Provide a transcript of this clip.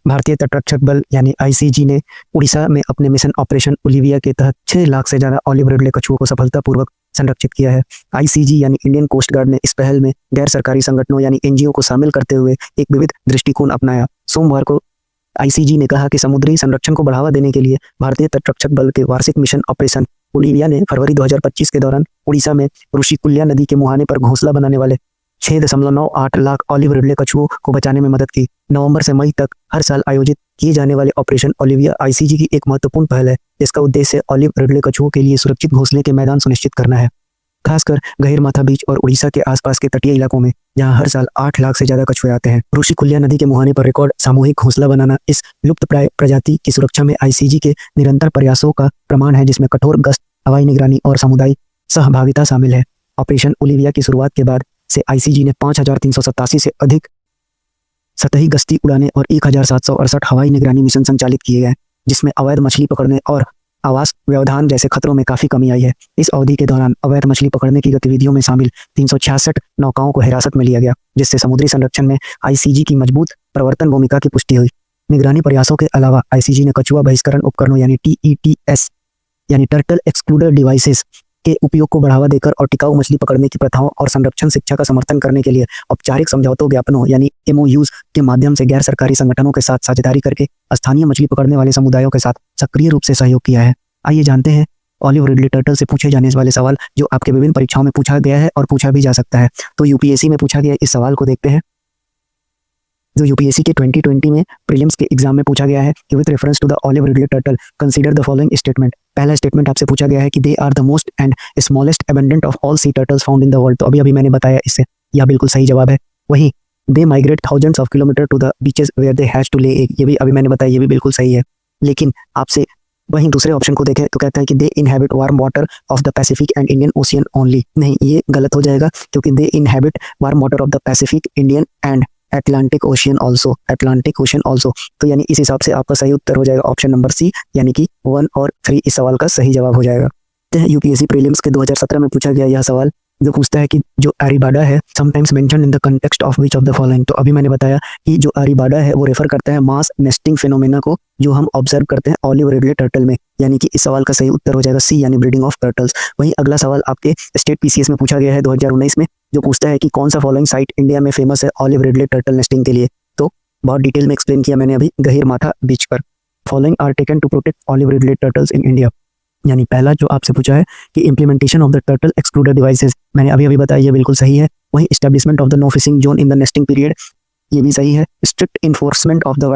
भारतीय तटरक्षक बल यानी आईसीजी ने उड़ीसा में अपने मिशन ऑपरेशन ओलिविया के तहत 6 लाख से ज़्यादा ऑलिव रिडले कछुओं को सफलतापूर्वक संरक्षित किया है। आईसीजी यानी इंडियन कोस्ट गार्ड ने इस पहल में गैर सरकारी संगठनों यानी एनजीओ को शामिल करते हुए एक विविध दृष्टिकोण अपनाया। सोमवार को आईसीजी ने कहा कि समुद्री संरक्षण को बढ़ावा देने के लिए भारतीय तटरक्षक बल के वार्षिक मिशन ऑपरेशन ओलिविया ने फरवरी 2025 के दौरान उड़ीसा में ऋषिकुल्या नदी के मुहाने पर घोंसला बनाने वाले 6.98 लाख ऑलिव रिडले कछुओं को बचाने में मदद की। नवंबर से मई तक हर साल आयोजित किए जाने वाले ऑपरेशन ओलिविया आईसीजी की एक महत्वपूर्ण पहल है, जिसका उद्देश्य ऑलिव रिडले कछुओं के लिए सुरक्षित घोंसले के मैदान सुनिश्चित करना है, खासकर गहिरमाथा बीच और उड़ीसा के आसपास के तटीय इलाकों में जहां हर साल 8 लाख से ज्यादा कछुए आते हैं। ऋषिकुल्या नदी के मुहाने पर रिकॉर्ड सामूहिक घोंसला बनाना इस लुप्तप्राय प्रजाति की सुरक्षा में आईसीजी के निरंतर प्रयासों का प्रमाण है, जिसमें कठोर गश्त, हवाई निगरानी और सामुदायिक सहभागिता शामिल है। ऑपरेशन ओलिविया की शुरुआत के बाद से आईसीजी ने 5387 से अधिक सतही गश्ती उड़ाने और 1768 हवाई निगरानी मिशन संचालित किए गए, जिसमें अवैध मछली पकड़ने और आवास व्यवधान जैसे खतरों में काफी कमी आई है। इस अवधि के दौरान अवैध मछली पकड़ने की गतिविधियों में शामिल 366 नौकाओं को हिरासत में लिया गया, जिससे समुद्री संरक्षण में आईसीजी की मजबूत प्रवर्तन भूमिका की पुष्टि हुई। निगरानी प्रयासों के अलावा आईसीजी ने कछुआ बहिष्करण उपकरणों यानी TETS यानी टर्टल एक्सक्लूडर डिवाइसेस के उपयोग को बढ़ावा देकर और टिकाऊ मछली पकड़ने की प्रथाओं और संरक्षण शिक्षा का समर्थन करने के लिए औपचारिक समझौतों ज्ञापनों यानी MOUs के माध्यम से गैर सरकारी संगठनों के साथ साझेदारी करके स्थानीय मछली पकड़ने वाले समुदायों के साथ सक्रिय रूप से सहयोग किया है। आइए जानते हैं ऑलिव रिडले टर्टल से पूछे जाने वाले सवाल जो आपके विभिन्न परीक्षाओं में पूछा गया है और पूछा भी जा सकता है। तो यूपीएससी में पूछा गया इस सवाल को देखते हैं, जो यूपीएससी के 2020 में प्रीलिम्स के एग्जाम में पूछा गया है कि with reference to the olive ridley turtle consider the following statement. पहला स्टेटमेंट आपसे पूछा गया है कि they are the most and smallest abundant of all sea turtles found in the world. तो अभी मैंने बताया, इससे यह बिल्कुल सही जवाब है। वहीं they migrate thousands of kilometer to the beaches where they has to lay egg, ये भी अभी मैंने बताया, ये भी बिल्कुल सही है। लेकिन आपसे वहीं दूसरे ऑप्शन को देखें तो कहता है कि they inhabit warm water of the Pacific and Indian ocean only. नहीं, ये गलत हो जाएगा, क्योंकि they inhabit warm water of the Pacific, Indian and Atlantic ocean also. तो यानी इस हिसाब से आपका सही उत्तर हो जाएगा ऑप्शन नंबर सी, यानी कि 1 और 3 इस सवाल का सही जवाब हो जाएगा। यूपीएससी प्रीलिम्स के 2017 में पूछा गया यह सवाल, जो पूछता है कि जो एरिबाडा है sometimes mention in the context of which of the following. तो अभी मैंने बताया कि जो एरिबाडा है वो रेफर करता है मास नेस्टिंग फिनोमेना को, जो हम ऑब्जर्व करते हैं ऑलिव रिडले टर्टल में, यानी कि इस सवाल का सही उत्तर हो जाएगा सी, यानी ब्रीडिंग ऑफ टर्टल्स। वहीं अगला सवाल आपके स्टेट पीसीएस में पूछा गया है 2019 में, जो पूछता है कि कौन सा फॉलोइंग साइट इंडिया में फेमस है ऑलिव रिडले टर्टल नेस्टिंग के लिए। तो बहुत डिटेल में एक्सप्लेन किया मैंने अभी गहिरमाथा बीच पर। Following are taken to protect olive ridley turtles in India. यानी पहला जो आपसे पूछा है कि implementation of the turtle excluder devices, मैंने अभी बताया, ये बिल्कुल सही है। वहीं establishment of the no fishing zone in the nesting period, ये भी सही है। Strict enforcement of the wild